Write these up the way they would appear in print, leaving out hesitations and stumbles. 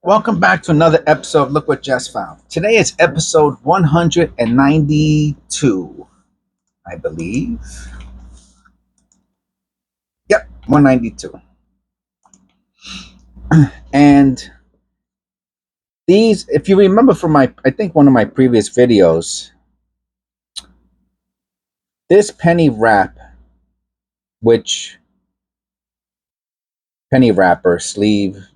Welcome back to another episode of Look What Just Found. Today is episode 192, I believe. Yep, 192. And these, if you remember from I think one of my previous videos, this which penny wrapper sleeve,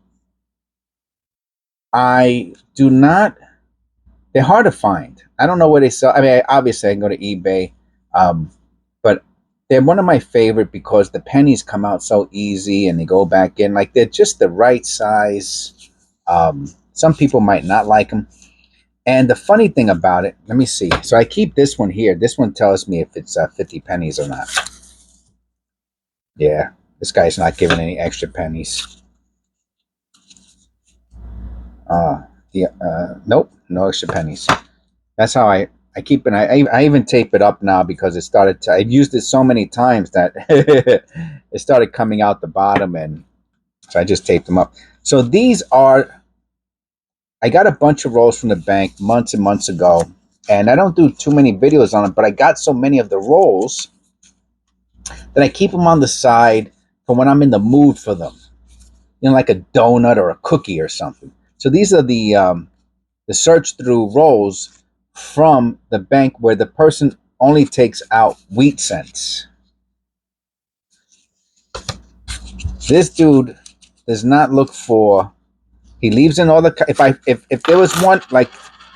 I do not, they're hard to find. I don't know where they sell. I mean, obviously I can go to eBay, but they're one of my favorite because the pennies come out so easy and they go back in. Like they're just the right size. Some people might not like them. And the funny thing about it, let me see. So I keep this one here. This one tells me if it's 50 pennies or not. Yeah, this guy's not giving any extra pennies. Nope, no extra pennies. That's how I keep it. I even tape it up now because it started to, I've used it so many times that it started coming out the bottom, and so I just taped them up. So these are, I got a bunch of rolls from the bank months and months ago, and I don't do too many videos on it, but I got so many of the rolls that I keep them on the side for when I'm in the mood for them. You know, like a donut or a cookie or something. So these are the search through rolls from the bank where the person only takes out wheat cents. This dude does not look for. He leaves in all the. If there was one, like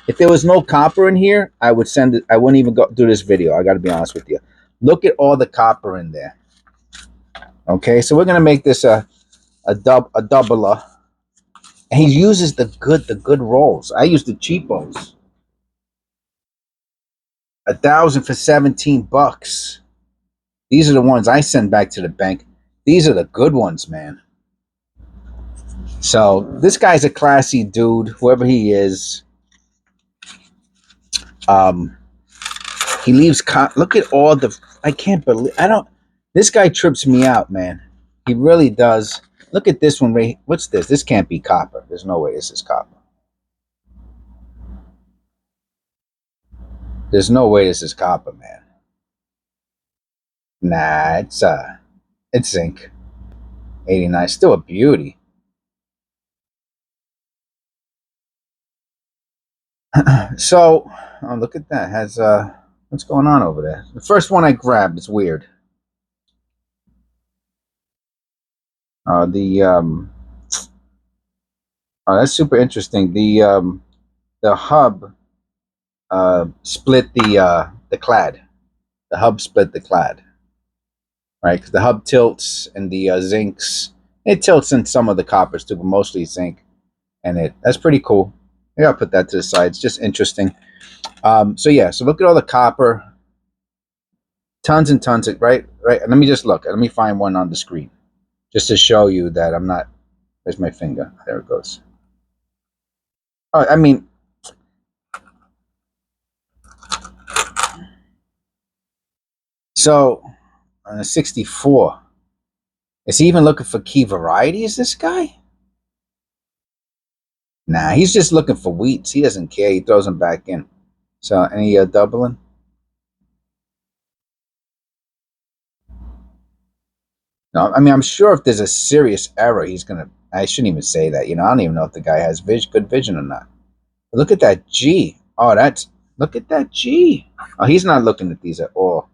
if there was no copper in here, I would send it. I wouldn't even go do this video. I got to be honest with you. Look at all the copper in there. Okay, so we're gonna make this a doubler. And he uses the good rolls. I use the cheapos. 1,000 for $17. These are the ones I send back to the bank. These are the good ones, man. So this guy's a classy dude, whoever he is. He leaves. Look at all the. I can't believe. I don't. This guy trips me out, man. He really does. Look at this one. Right. What's this? This can't be copper. There's no way this is copper. There's no way this is copper, man. Nah, it's zinc. 89. Still a beauty. So, oh, look at that. Has what's going on over there? The first one I grabbed is weird. The oh, that's super interesting. The hub split the clad. The hub split the clad, right? Because the hub tilts and the zincs. It tilts in some of the coppers too, but mostly zinc. And that's pretty cool. I gotta put that to the side. It's just interesting. So yeah, so look at all the copper, tons and tons of right. And let me just look. Let me find one on the screen, just to show you that I'm not. Where's my finger? There it goes. Oh, I mean, so on a 64, is he even looking for key varieties? This guy? Nah, he's just looking for wheats. He doesn't care. He throws them back in. So any doubling? No, I mean I'm sure if there's a serious error, he's gonna. I shouldn't even say that. I don't even know if the guy has good vision or not. But look at that G. Oh, look at that G. Oh, he's not looking at these at all.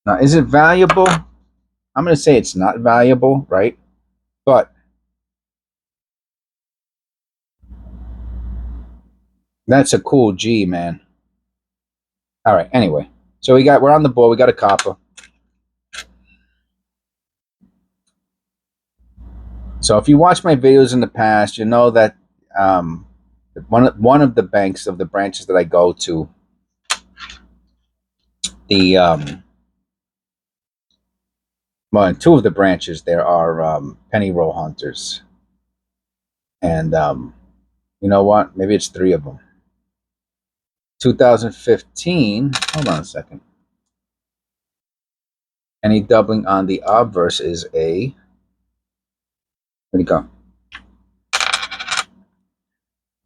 Now, is it valuable? I'm gonna say it's not valuable, right? But that's a cool G, man. All right. Anyway, so we're on the board. We got a copper. So if you watch my videos in the past, you know that one of the banks of the branches that I go to, the well, in two of the branches there are penny roll hunters, and you know what? Maybe it's three of them. 2015. Hold on a second. Any doubling on the obverse is a. Where'd it go?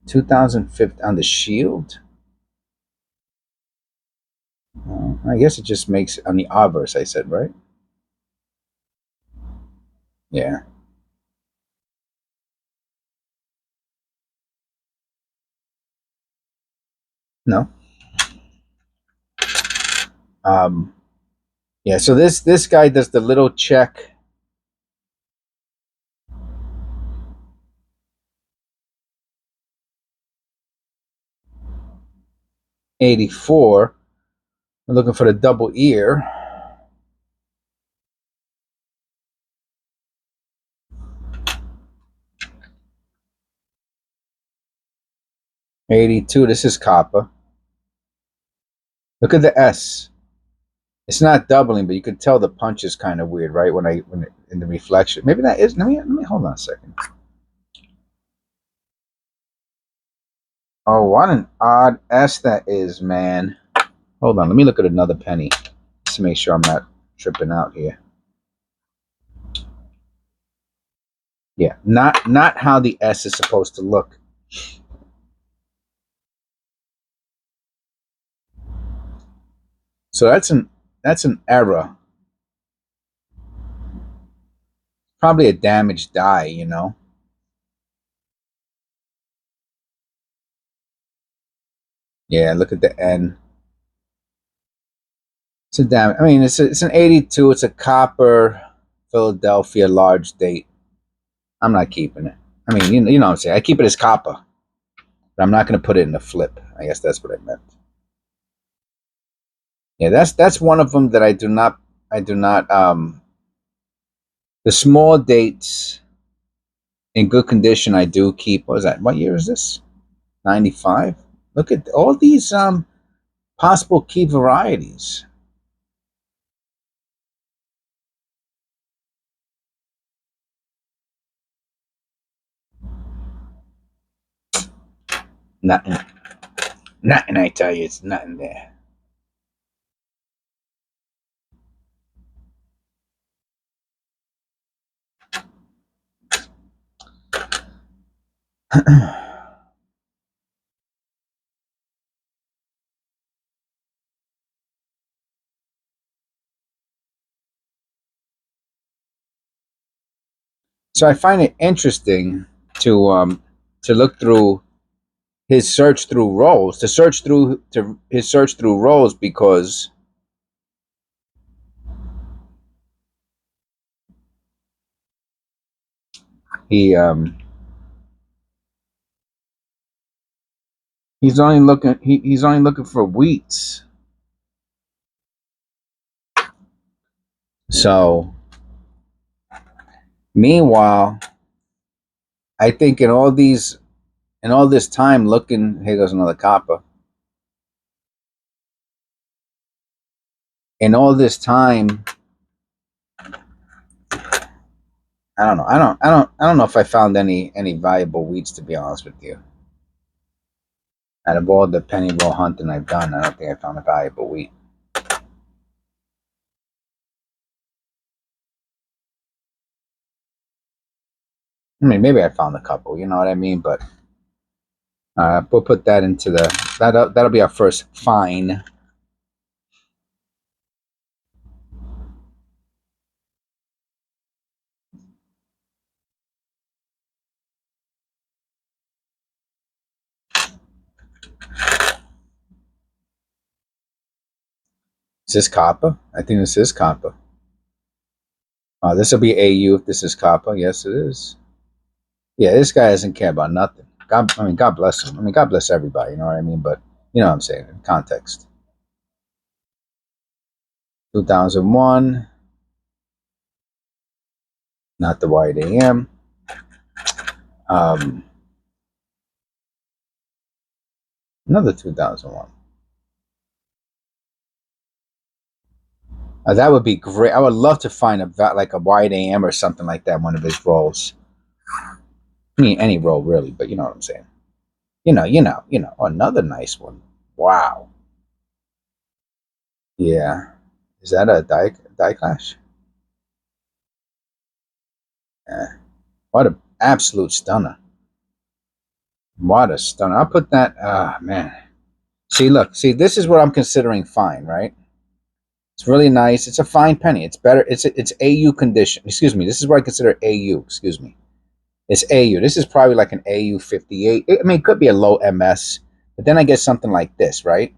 2015 on the shield. I guess it just makes on the obverse. I said right. Yeah. No. Yeah. So this guy does the little check. '84. We're looking for the double ear. '82. This is copper. Look at the S. It's not doubling, but you could tell the punch is kind of weird, right? When in the reflection. Maybe that is. Let me hold on a second. Oh, what an odd S that is, man. Hold on. Let me look at another penny just to make sure I'm not tripping out here. Yeah, not how the S is supposed to look. So that's an error. Probably a damaged die, you know. Yeah, look at the N. It's a damn. I mean, it's an 82. It's a copper Philadelphia large date. I'm not keeping it. I mean, you know what I'm saying. I keep it as copper, but I'm not going to put it in a flip. I guess that's what I meant. Yeah, that's one of them that I do not. The small dates in good condition, I do keep. What is that? What year is this? 95. Look at all these possible key varieties. Nothing. Nothing, I tell you, it's nothing there. So I find it interesting to look through his search through roles, his search through roles, because he he's only looking for wheats. So meanwhile, I think in all this time looking, here goes another copper. In all this time, I don't know. I don't know if I found any valuable wheats, to be honest with you. Out of all the penny roll hunting I've done, I don't think I found a valuable wheat. I mean, maybe I found a couple, you know what I mean? But we'll put that into that'll be our first fine. Is this copper? I think this is copper. This will be AU if this is copper. Yes, it is. Yeah, this guy doesn't care about nothing. God bless him. I mean, God bless everybody. You know what I mean? But you know what I'm saying in context. 2001. Not the white AM. Another 2001. That would be great. I would love to find like a wide AM or something like that. One of his roles. I mean, any role really, but you know what I'm saying. You know. Another nice one. Wow. Yeah. Is that a die clash? Yeah. What a absolute stunner. What a stunner. I'll put that. Ah, man. See, look. See, this is what I'm considering fine, right? It's really nice. It's a fine penny. It's better. It's AU condition. Excuse me. This is what I consider AU. Excuse me. It's AU. This is probably like an AU 58. I mean, it could be a low MS, but then I get something like this, right?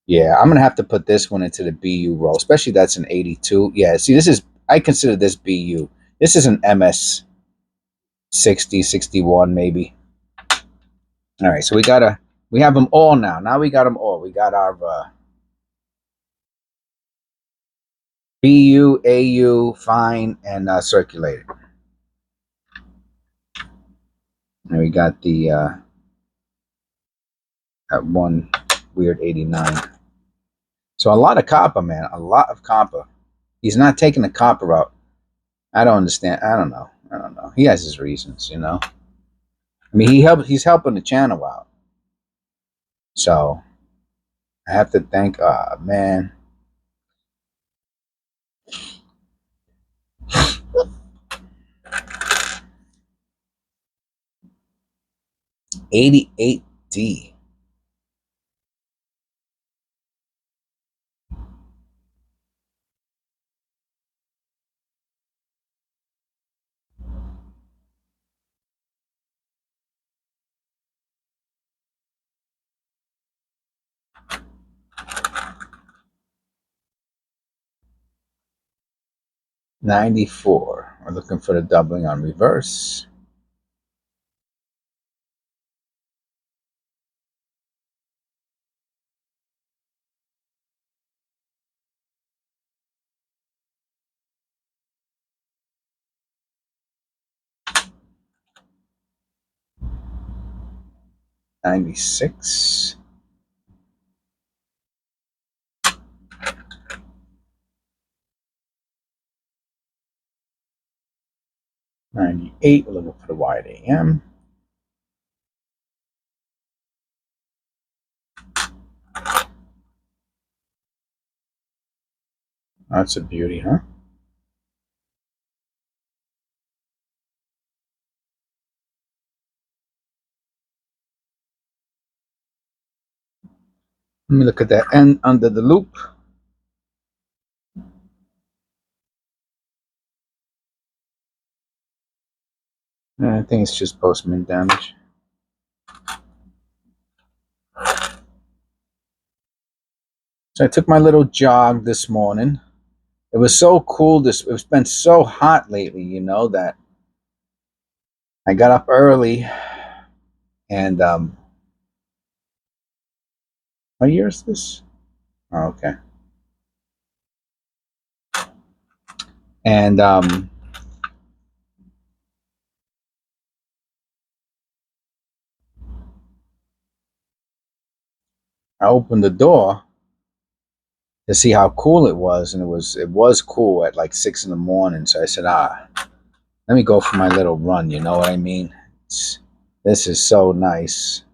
Yeah, I'm gonna have to put this one into the BU roll, especially that's an 82. Yeah, see, this is I consider this BU. This is an MS 60, 61 maybe. All right, so we have them all now. Now we got them all. We got our BU, AU, fine, and circulated. And we got the that one weird 89. So a lot of copper, man. A lot of copper. He's not taking the copper out. I don't understand. I don't know. I don't know. He has his reasons, you know. I mean, he's helping the channel out. So I have to thank. Man, 88D. $94. We're looking for the doubling on reverse. $96. $98. We're looking for the wide AM. That's a beauty, huh? Let me look at that end under the loop. I think it's just postman damage. So I took my little jog this morning. It was so cool. It's been so hot lately, you know, that I got up early and what year is this? Oh, okay. And I opened the door to see how cool it was, and it was cool at like 6 in the morning. So I said, let me go for my little run. You know what I mean? This is so nice.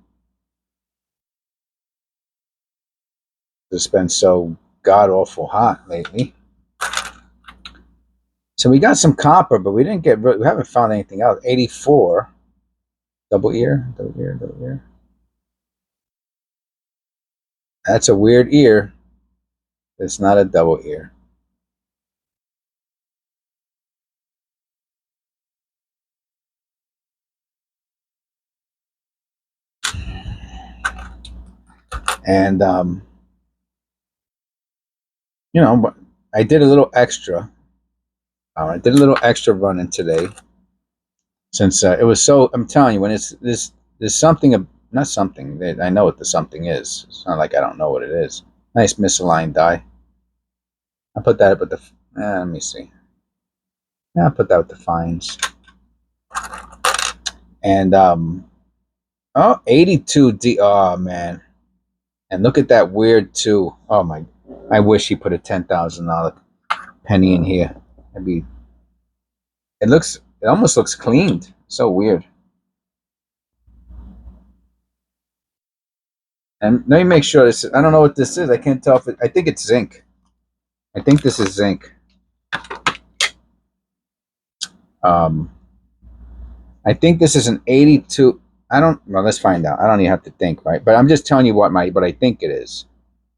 It's been so god awful hot lately. So we got some copper, but we haven't found anything else. 84. Double ear, double ear, double ear. That's a weird ear. It's not a double ear. And you know, but I did a little extra. I did a little extra running today since it was so. I'm telling you, when it's this, there's something, not something. I know what the something is. It's not like I don't know what it is. Nice misaligned die. I put that up with the. Let me see. Yeah, I put that with the fines. And 82D. Oh man, and look at that weird two. Oh my, I wish he put a $10,000 penny in here. It'd be. It almost looks cleaned. So weird. And let me make sure this. I don't know what this is. I can't tell if it. I think it's zinc. I think this is zinc. I think this is an 82. I don't. Well, let's find out. I don't even have to think, right? But I'm just telling you what I think it is.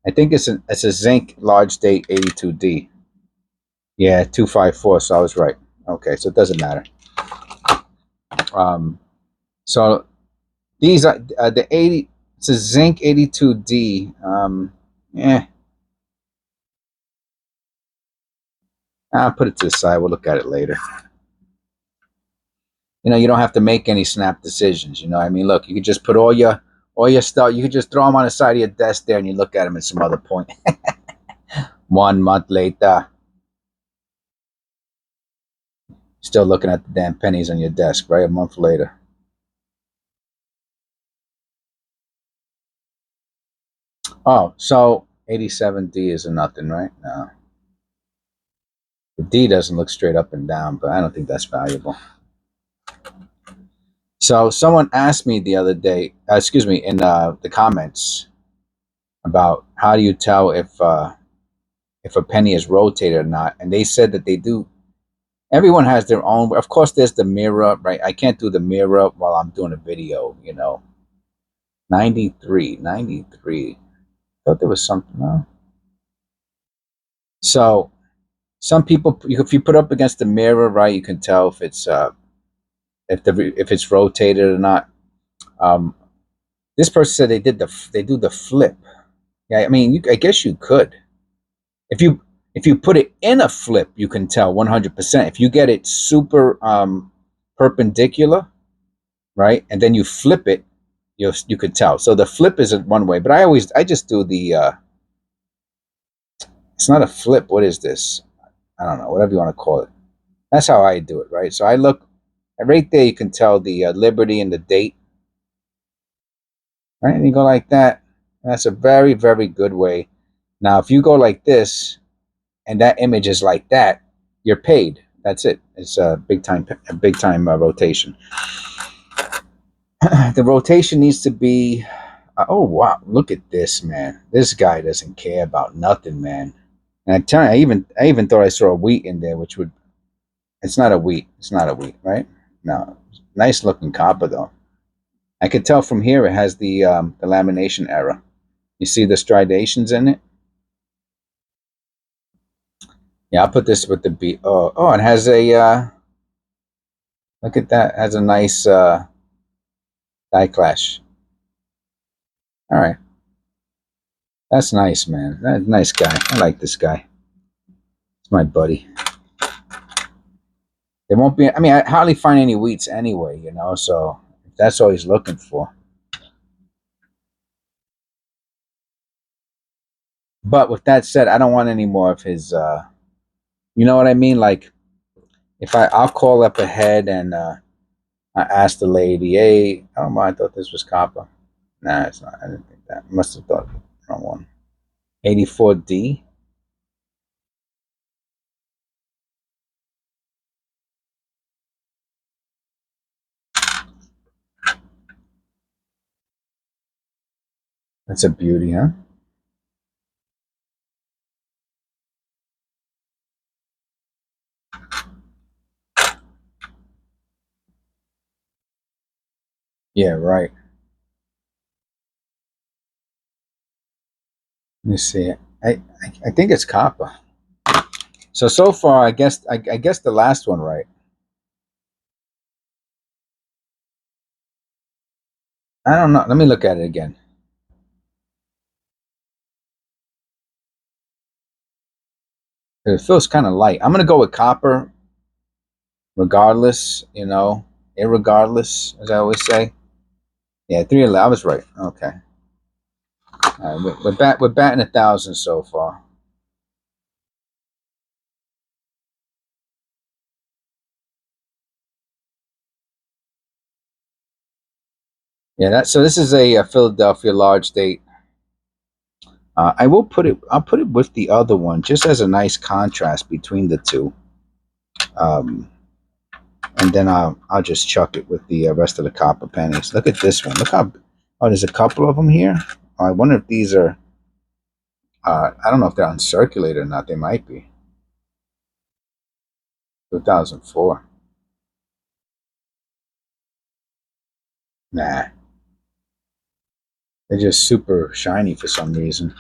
I think it's a zinc large date 82D. Yeah, 254. So I was right. Okay, so it doesn't matter. So these are the 80. It's a zinc 82D. Yeah. I'll put it to the side. We'll look at it later. You know, you don't have to make any snap decisions. You know, I mean, look, you could just put all your stuff. You could just throw them on the side of your desk there, and you look at them at some other point. 1 month later, still looking at the damn pennies on your desk, right? A month later. Oh, so 87D is a nothing, right? No. The D doesn't look straight up and down, but I don't think that's valuable. So someone asked me the other day, in the comments, about how do you tell if a penny is rotated or not, and they said that they do. Everyone has their own. Of course, there's the mirror, right? I can't do the mirror while I'm doing a video, you know. 93. Thought there was something. No. So some people, if you put up against the mirror, right, you can tell if it's if it's rotated or not. This person said they do the flip. Yeah, I mean, I guess you could. If you put it in a flip, you can tell 100%. If you get it super perpendicular, right, and then you flip it, you could tell. So the flip is one way, but I just do the. It's not a flip. What is this? I don't know. Whatever you want to call it. That's how I do it, right? So I look right there. You can tell the Liberty and the date, right? And you go like that. That's a very, very good way. Now, if you go like this, and that image is like that, you're paid. That's it. It's a big time rotation. The rotation needs to be. Oh wow! Look at this, man. This guy doesn't care about nothing, man. And I tell you, I even thought I saw a wheat in there, which would. It's not a wheat. It's not a wheat, right? No. Nice looking copper though. I could tell from here it has the lamination error. You see the striations in it? Yeah, I'll put this with the B. Oh, it has a. Look at that. It has a nice die clash. All right. That's nice, man. That's a nice guy. I like this guy. It's my buddy. There won't be. I mean, I hardly find any wheats anyway, you know. So if that's all he's looking for. But with that said, I don't want any more of his. You know what I mean? Like, if I'll call up ahead and I asked the lady, "Hey, oh, I thought this was copper." Nah, it's not. I didn't think that. Must have thought the wrong one. 84D. That's a beauty, huh? Yeah, right. Let me see. I think it's copper. So far, I guess the last one right. I don't know. Let me look at it again. It feels kind of light. I'm gonna go with copper, regardless. You know, irregardless, as I always say. Yeah, 311. I was right. Okay. All right, we're batting 1,000 so far. Yeah, so this is a Philadelphia large date. I will put it. I'll put it with the other one, just as a nice contrast between the two. And then I'll just chuck it with the rest of the copper pennies. Look at this one. Look how. Oh, there's a couple of them here. I wonder if these are, I don't know if they're uncirculated or not. They might be. 2004. Nah. They're just super shiny for some reason.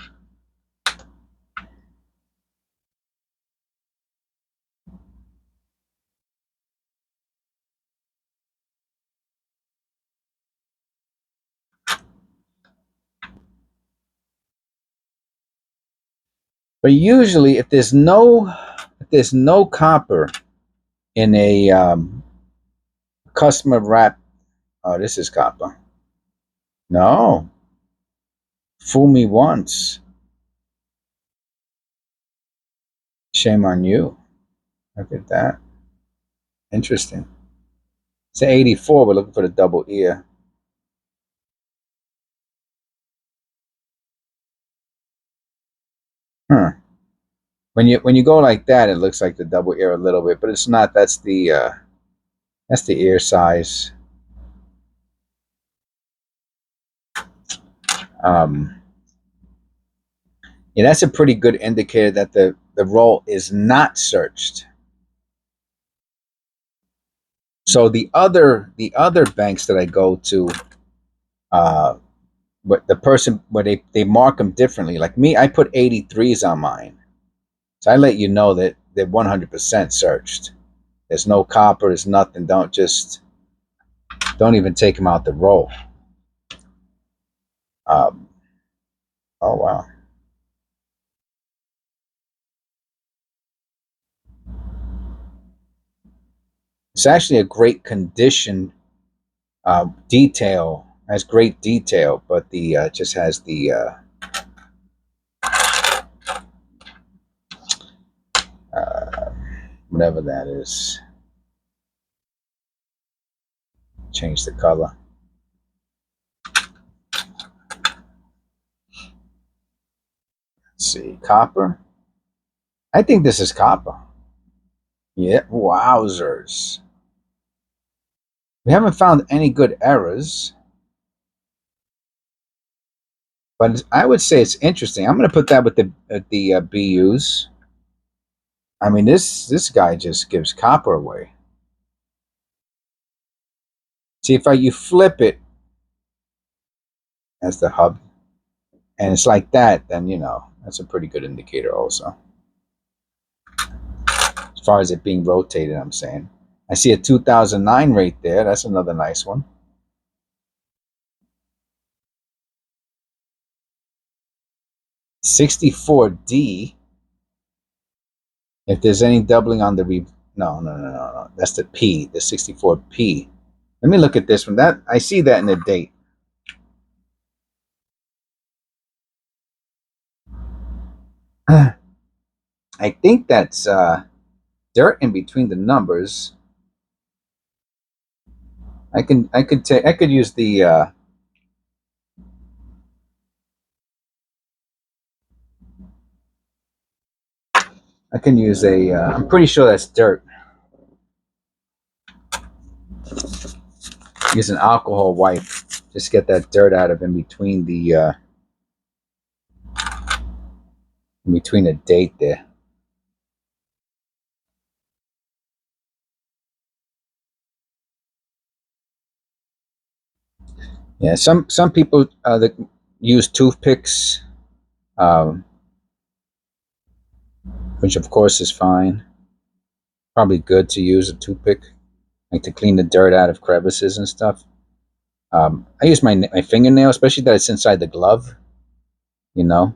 But usually, if there's no copper in a customer wrap, oh, this is copper. No, fool me once, shame on you. Look at that. Interesting. It's an 84. We're looking for the double ear. Huh. When you go like that, it looks like the double ear a little bit, but it's not. That's the ear size. Um, yeah, that's a pretty good indicator that the roll is not searched. So the other banks that I go to, but the person where they mark them differently. Like me, I put 83s on mine, so I let you know that they're 100% searched. There's no copper. There's nothing. Don't even take them out the roll. Um, oh wow. It's actually a great condition. Detail has great detail, but the just has the uh, whatever that is. Change the color. Let's see, copper. I think this is copper. Yeah, wowzers. We haven't found any good errors, but I would say it's interesting. I'm going to put that with the BUs. I mean, this guy just gives copper away. See, if you flip it as the hub, and it's like that, then that's a pretty good indicator also. As far as it being rotated, I'm saying. I see a 2009 right there. That's another nice one. $64D. If there's any doubling on the no. That's the P, the 64P. Let me look at this one. That I see that in the date. I think that's dirt in between the numbers. I could use the I can use a I'm pretty sure that's dirt. Use an alcohol wipe. Just get that dirt out of in between the date there. Yeah, some people that use toothpicks, um, which of course is fine. Probably good to use a toothpick, like to clean the dirt out of crevices and stuff. I use my fingernail, especially that it's inside the glove. You know.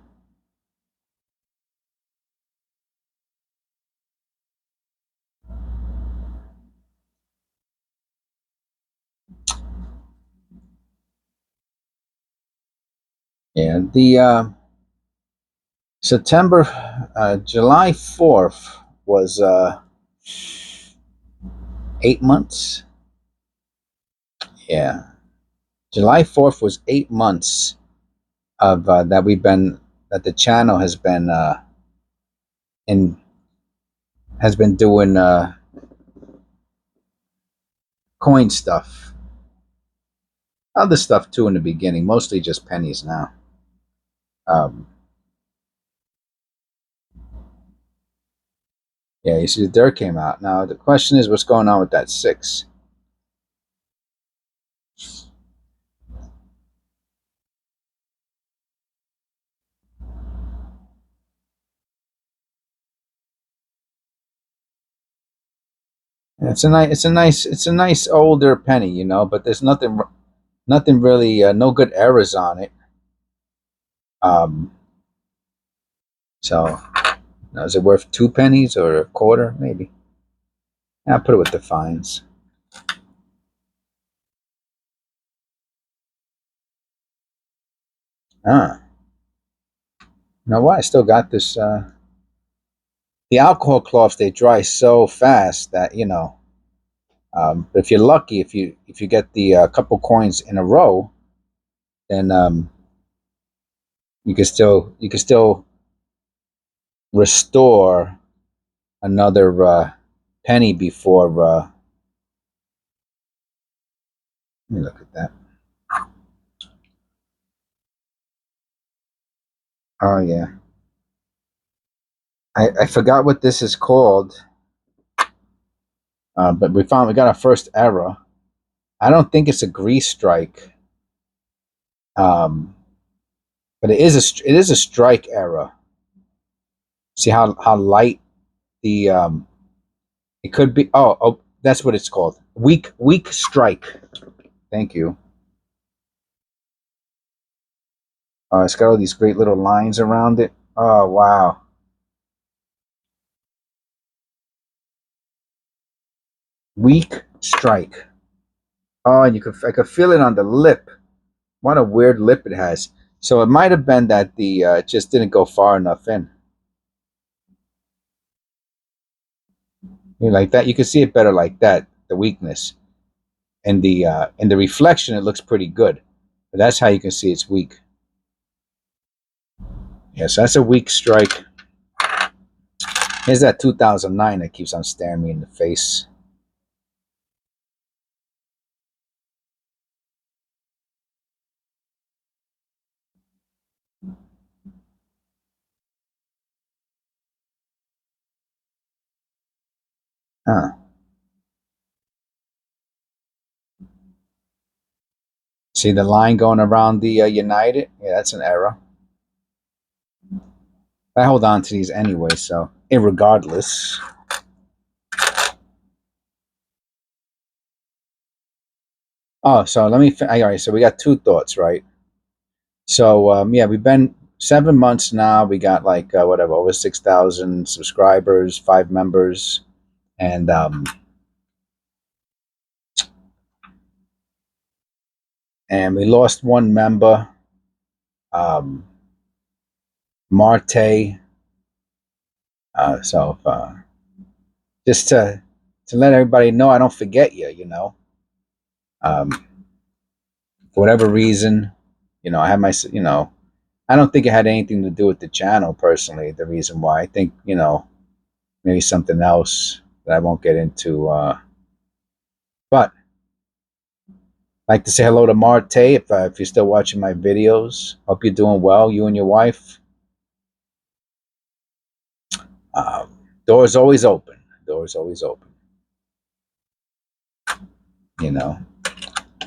Yeah, the July 4th was 8 months. Yeah, July 4th was 8 months of that the channel in has been doing coin stuff, other stuff too in the beginning, mostly just pennies now. Um, yeah, you see the dirt came out. Now the question is, what's going on with that 6? And it's a nice older penny, you know, but there's nothing really, no good errors on it. Um, so, now, is it worth 2 pennies or a quarter? Maybe. Yeah, I'll put it with the fines. Ah, you know what? I still got this. The alcohol cloths, they dry so fast that, you know. But if you're lucky, if you get the couple coins in a row, then you can still restore another penny before. Let me look at that. Oh yeah, I forgot what this is called, but we got our first error. I don't think it's a grease strike, um, but it is a strike error. See how light the it could be. Oh, that's what it's called. Weak strike. Thank you. It's got all these great little lines around it. Oh wow, weak strike. Oh, and I could feel it on the lip. What a weird lip it has. So it might have been that the it just didn't go far enough in. You know, like that, you can see it better like that. The weakness and the reflection, it looks pretty good. But that's how you can see it's weak. Yes, that's a weak strike. Here's that 2009 that keeps on staring me in the face. Huh. See the line going around the United? Yeah, that's an error. I hold on to these anyway, so irregardless. Oh, so let me. All right, so we got 2 thoughts, right? So yeah, we've been 7 months now. We got like whatever, over 6,000 subscribers, 5 members, and we lost one member, um, Marte. So just to let everybody know, I don't forget you. You know, um, for whatever reason, you know, I had my, you know, I don't think it had anything to do with the channel personally. The reason why, I think, you know, maybe something else that I won't get into. But I'd like to say hello to Marte if you're still watching my videos. Hope you're doing well, you and your wife. Um, doors always open. Doors always open. You know,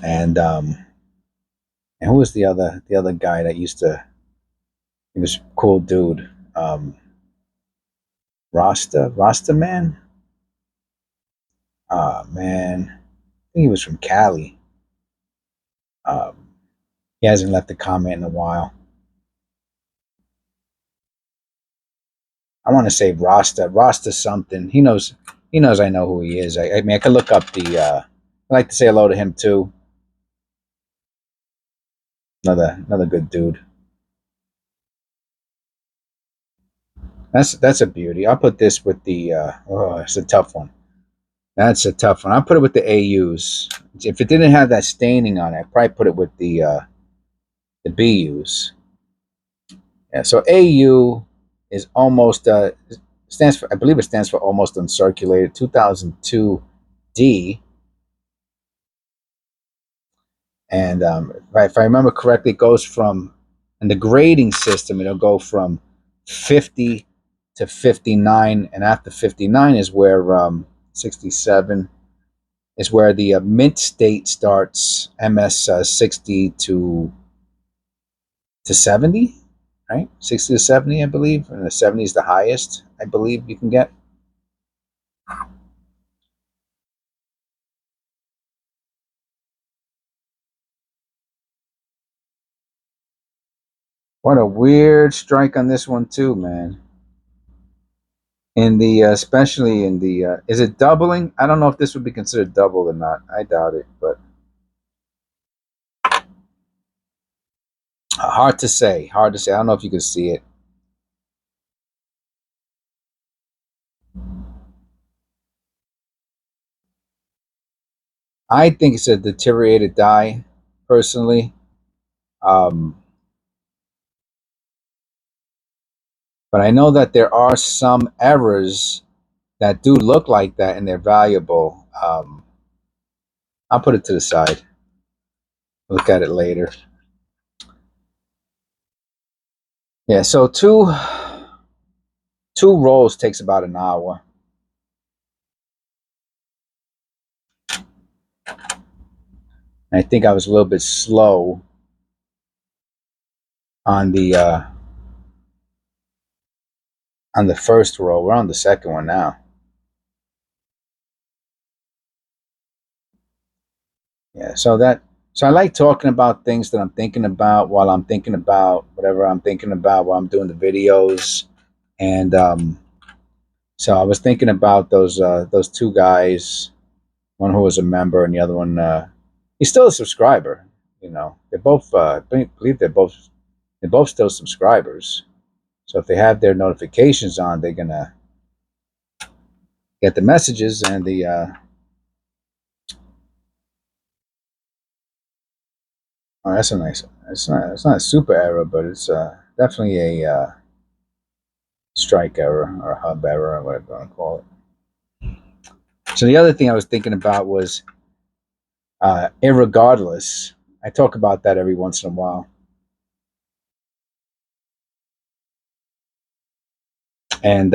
and who was the other guy that used to? He was a cool dude. Rasta man. Man, I think he was from Cali. Um, he hasn't left a comment in a while. I want to say Rasta something. He knows I know who he is. I mean, I could look up the. I like to say hello to him too. Another good dude. That's a beauty. I'll put this with the. Oh, it's a tough one. That's a tough one. I'll put it with the AUs. If it didn't have that staining on it, I'd probably put it with the BUs. Yeah. So AU is almost stands for, I believe it stands for almost uncirculated. 2002 D. And if I remember correctly, it goes from And the grading system, it'll go from 50 to 59, and after 59 is where 67 is where the mint state starts. MS 60 to 70, right? 60 to 70, I believe, and the 70 is the highest, I believe, you can get. What a weird strike on this one too, man. In the especially in the is it doubling? I don't know if this would be considered double or not. I doubt it, but hard to say. Hard to say. I don't know if you can see it. I think it's a deteriorated die, personally. Um, but I know that there are some errors that do look like that, and they're valuable. I'll put it to the side. Look at it later. Yeah, so two rolls takes about an hour. I think I was a little bit slow on the first roll. We're on the second one now. Yeah, so I like talking about things that I'm thinking about while I'm thinking about whatever I'm thinking about while I'm doing the videos. And so I was thinking about those two guys, one who was a member and the other one he's still a subscriber. You know, they're both I believe they're both still subscribers. So if they have their notifications on, they're gonna get the messages and the oh, that's a nice. It's not a super error, but it's definitely a strike error or a hub error or whatever you want to call it. So the other thing I was thinking about was irregardless. I talk about that every once in a while, and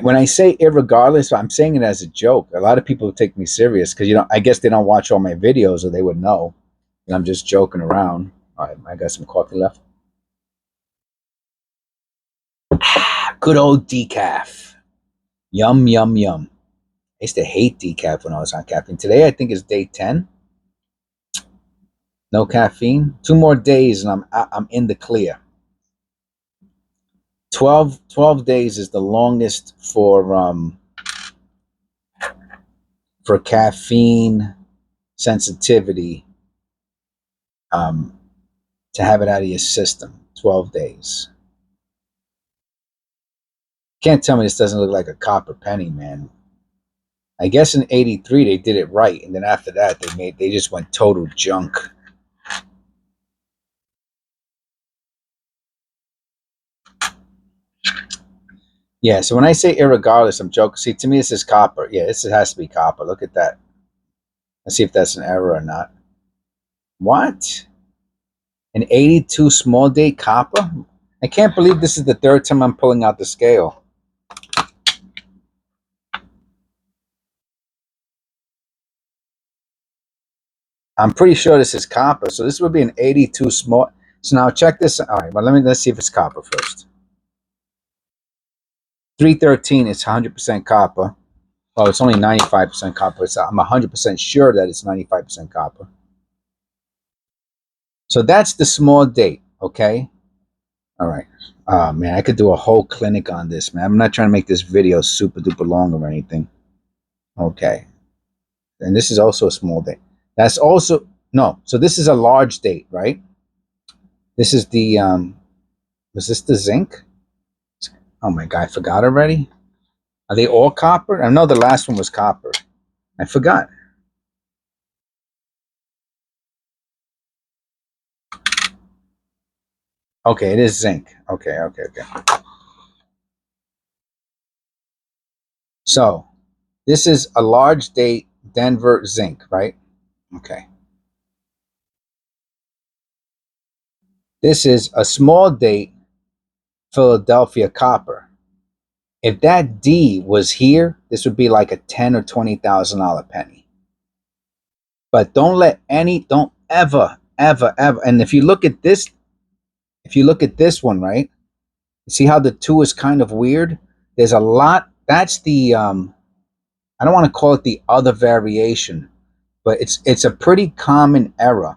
when I say irregardless, I'm saying it as a joke. A lot of people take me serious because I guess they don't watch all my videos or they would know, and I'm just joking around. All right, I got some coffee left. Good old decaf. Yum, yum, yum. I used to hate decaf when I was on caffeine. Today, I think is day 10. No caffeine. 2 more days, and I'm in the clear. 12 days is the longest for caffeine sensitivity to have it out of your system. 12 days. Can't tell me this doesn't look like a copper penny, man. I guess in '83 they did it right, and then after that they just went total junk. Yeah, so when I say irregardless, I'm joking. See, to me this is copper. Yeah, this has to be copper. Look at that. Let's see if that's an error or not. What? An 82 small day copper? I can't believe this is the third time I'm pulling out the scale. I'm pretty sure this is copper, so this would be an 82 small. So now check this. All right, well let's see if it's copper first. 313 is 100% copper. Well, it's only 95% copper. I'm 100% sure that it's 95% copper. So that's the small date, okay? All right. Oh, man, I could do a whole clinic on this, man. I'm not trying to make this video super duper long or anything. Okay. And this is also a small date. That's also, no. So this is a large date, right? This is the, was this the zinc? Oh my God, I forgot already. Are they all copper? I know the last one was copper. I forgot. Okay, it is zinc. Okay. So this is a large date Denver zinc, right? Okay. This is a small date Philadelphia copper. If that D was here, this would be like a $10,000 or $20,000 penny. But don't ever, ever, ever. And if you look at this, one, right? See how the two is kind of weird? There's a lot. That's the I don't want to call it the other variation, but it's a pretty common error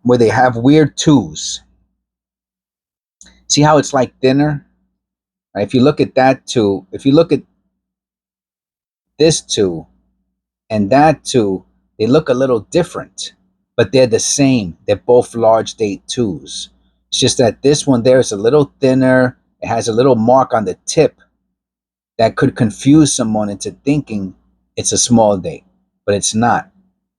where they have weird twos. See how it's like thinner? Right? If you look at that two, if you look at this two and that two, they look a little different, but they're the same. They're both large date twos. It's just that this one there is a little thinner. It has a little mark on the tip that could confuse someone into thinking it's a small date, but it's not.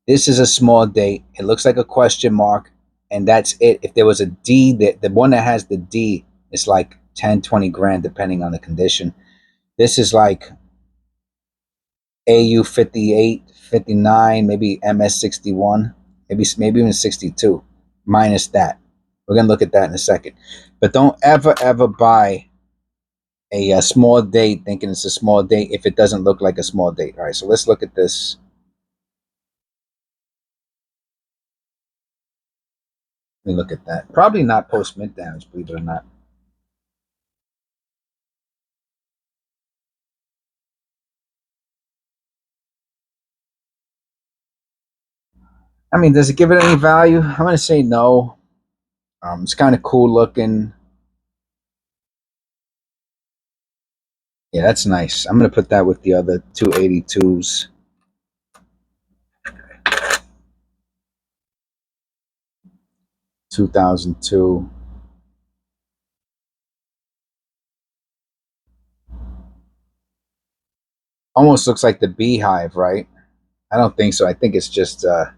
This is a small date. It looks like a question mark, and that's it. If there was a D, the one that has the D is like 10, 20 grand, depending on the condition. This is like AU 58, 59, maybe MS 61, maybe even 62, minus that. We're going to look at that in a second. But don't ever, ever buy a small date thinking it's a small date if it doesn't look like a small date. All right, so let's look at this. Let me look at that. Probably not post-mint damage, believe it or not. I mean, does it give it any value? I'm going to say no. It's kind of cool looking. Yeah, that's nice. I'm going to put that with the other 282s. 2002. Almost looks like the beehive, right? I don't think so. I think it's just, yeah,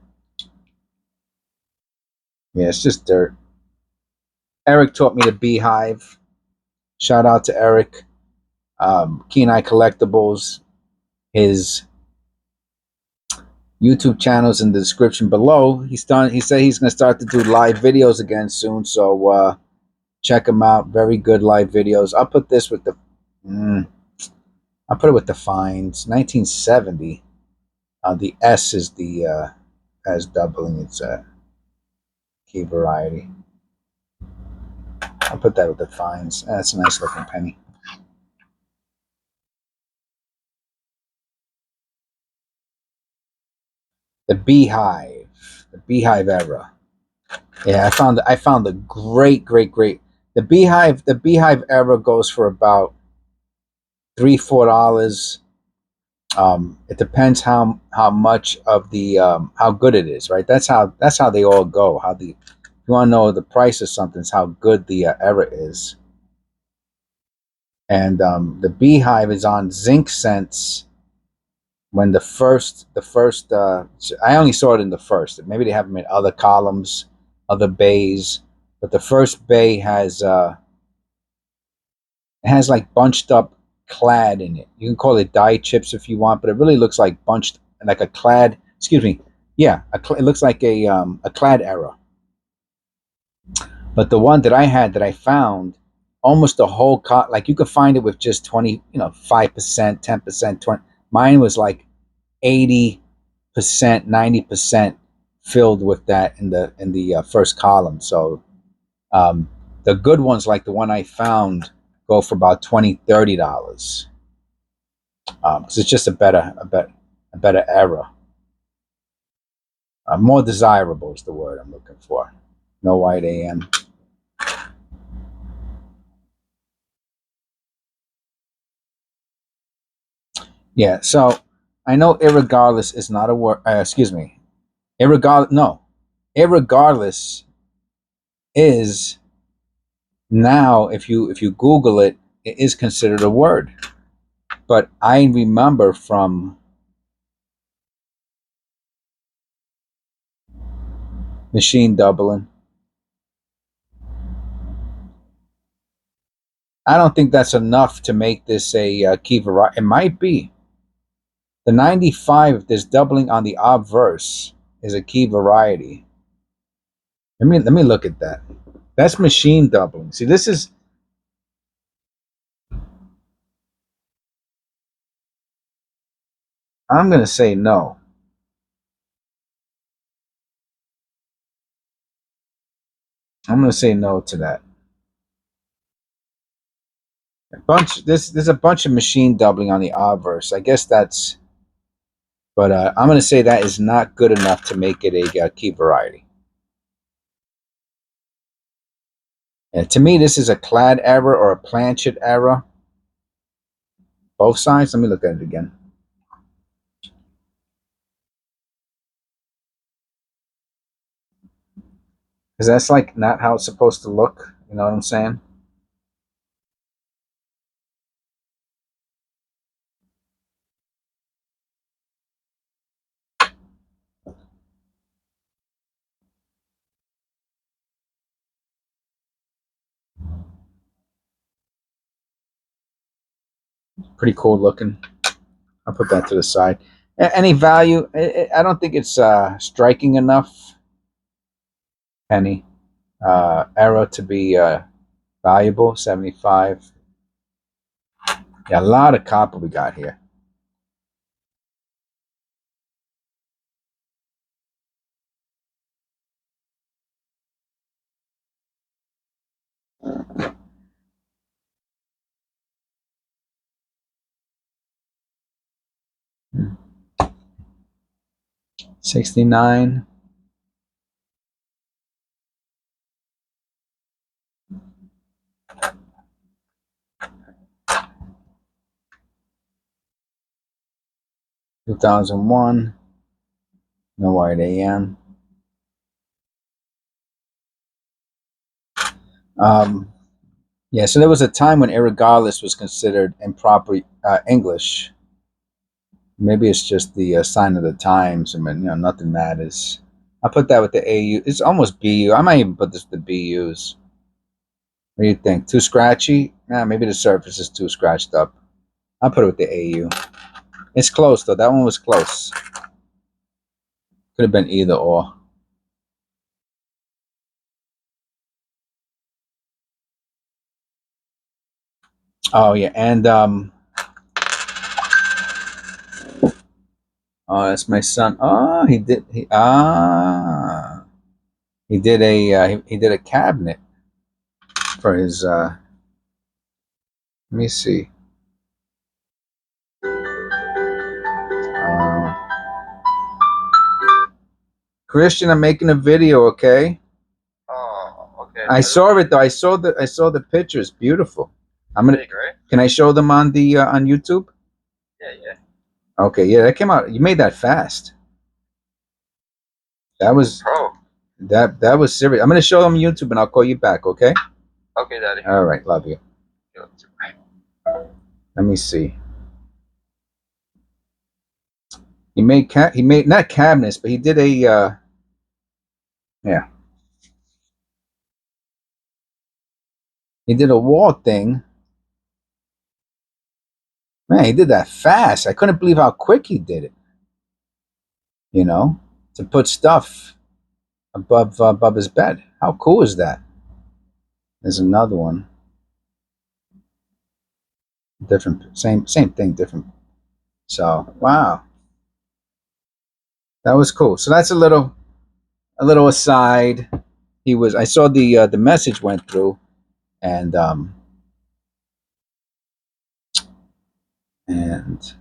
it's just dirt. Eric taught me the beehive. Shout out to Eric. keeneEyeCollectables. His YouTube channel's in the description below. He said he's going to start to do live videos again soon. So check him out. Very good live videos. I'll put this with the, I'll put it with the fines. 1970. The S is the as doubling its key variety. I'll put that with the fines. That's a nice looking penny. The beehive era. Yeah, I found the great. The beehive era goes for about $3-4. It depends how much of the how good it is, right? That's how they all go. If you want to know the price of something, it's how good the era is. And the beehive is on zinc cents. When the first I only saw it in the first. Maybe they have them in other columns, other bays, but the first bay has like bunched up clad in it. You can call it dye chips if you want, but it really looks like bunched, like a clad. Excuse me. Yeah, it looks like a clad era. But the one that I had that I found, almost the whole like you could find it with just 20, 5%, 10%, 20. Mine was like 80%, 90% filled with that in the first column. So the good ones, like the one I found, go for about $20-$30 because it's just a better era. More desirable is the word I'm looking for. No white AM. Yeah, so I know irregardless is not a word. Excuse me. Irregardless is now, if you Google it, it is considered a word. But I remember from machine doubling. I don't think that's enough to make this a key variety. It might be. The 95, if there's doubling on the obverse, is a key variety. Let me look at that. That's machine doubling. See, this is. I'm going to say no. I'm going to say no to that. There's a bunch of machine doubling on the obverse. I guess that's. But I'm going to say that is not good enough to make it a key variety. And to me, this is a clad error or a planchet error. Both sides. Let me look at it again. Because that's like not how it's supposed to look. You know what I'm saying? Pretty cool looking. I'll put that to the side. Any value? I don't think it's striking enough. Penny error to be valuable. 75. Yeah, a lot of copper we got here. Hmm. 69. Two 2001. No white AM. Yeah, so there was a time when irregardless was considered improper English. Maybe it's just the sign of the times. I mean, nothing matters. I put that with the AU. It's almost BU. I might even put this with the BUs. What do you think? Too scratchy? Yeah, maybe the surface is too scratched up. I'll put it with the AU. It's close, though. That one was close. Could have been either or. Oh, yeah. And, oh, that's my son. Oh, he did he did a cabinet for his let me see. Uh, Christian, I'm making a video, okay? Oh, okay. I saw it though. I saw the pictures. Beautiful. I'm gonna. Big, right? Can I show them on the on YouTube? Yeah, yeah. Okay, yeah, that came out. You made that fast. That was Pro. that was serious. I'm gonna show them YouTube and I'll call you back. Okay. Okay, Daddy. All right. Love you. Let me see. He made not cabinets, but he did a yeah. He did a wall thing. Man, he did that fast. I couldn't believe how quick he did it. You know, to put stuff above his bed. How cool is that? There's another one. Different, same thing, different. So wow, that was cool. So that's a little aside. I saw the message went through, and and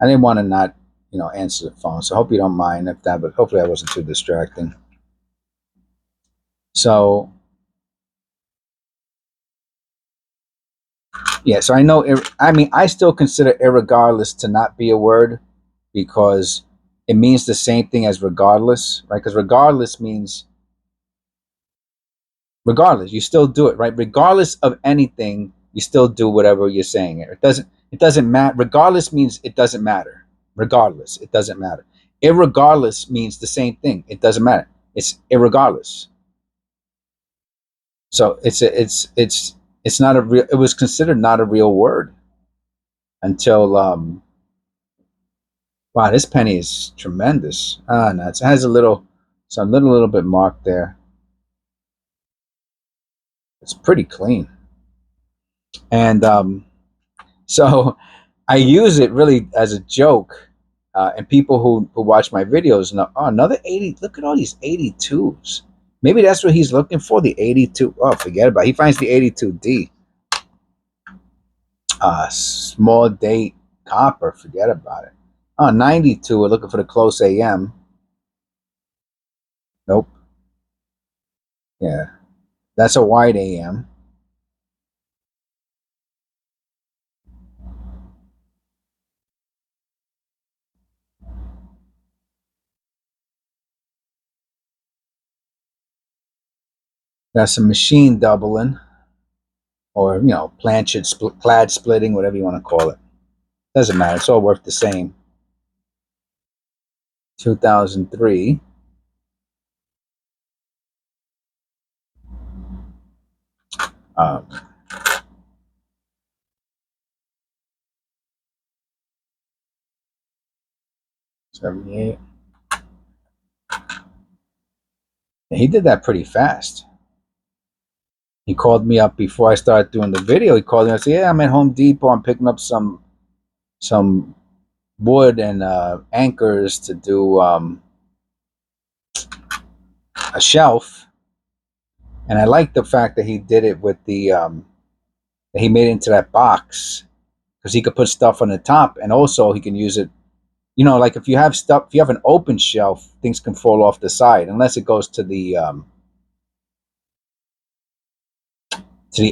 I didn't want to not answer the phone. So I hope you don't mind if that, but hopefully I wasn't too distracting. So yeah, so I know. I mean, I still consider irregardless to not be a word because it means the same thing as regardless, right? Because regardless means regardless, you still do it, right? Regardless of anything, you still do whatever you're saying. It doesn't matter. Regardless means it doesn't matter. Regardless, it doesn't matter. Irregardless means the same thing. It doesn't matter. It's irregardless. So it's not a real. It was considered not a real word until Wow, this penny is tremendous. Ah, no, it has a little, some little bit marked there. It's pretty clean. And so I use it really as a joke. And people who watch my videos know, oh, another 80. Look at all these 82s. Maybe that's what he's looking for, the 82. Oh, forget about it. He finds the 82D. Small date copper. Forget about it. Oh, 92. We're looking for the close AM. Nope. Yeah. That's a wide AM. That's a machine doubling, or plaid splitting, whatever you want to call it. Doesn't matter. It's all worth the same. 2003. Um, 78. He did that pretty fast. He called me up before I started doing the video. He called me and said, "Yeah, I'm at Home Depot. I'm picking up some wood and anchors to do a shelf." And I like the fact that he did it with the that he made it into that box, because he could put stuff on the top, and also he can use it. Like if you have stuff, if you have an open shelf, things can fall off the side unless it goes to the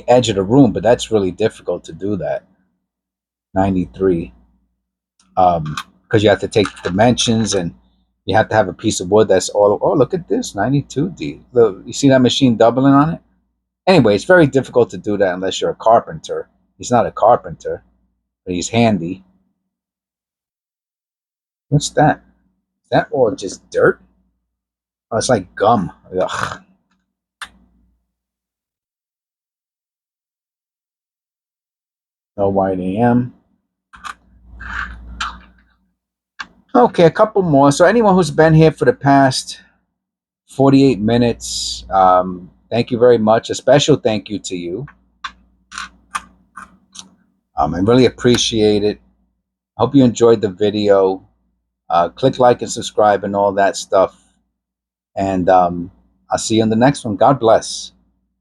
edge of the room. But that's really difficult to do that. 93. Because you have to take dimensions, and you have to have a piece of wood that's all. Oh, look at this 92D. Look, you see that machine doubling on it? Anyway, it's very difficult to do that unless you're a carpenter. He's not a carpenter, but he's handy. What's that? Is that all just dirt? Oh, it's like gum. Ugh. No wide AM. Okay, a couple more. So anyone who's been here for the past 48 minutes, thank you very much. A special thank you to you. I really appreciate it. Hope you enjoyed the video. Click like and subscribe and all that stuff. And I'll see you in the next one. God bless.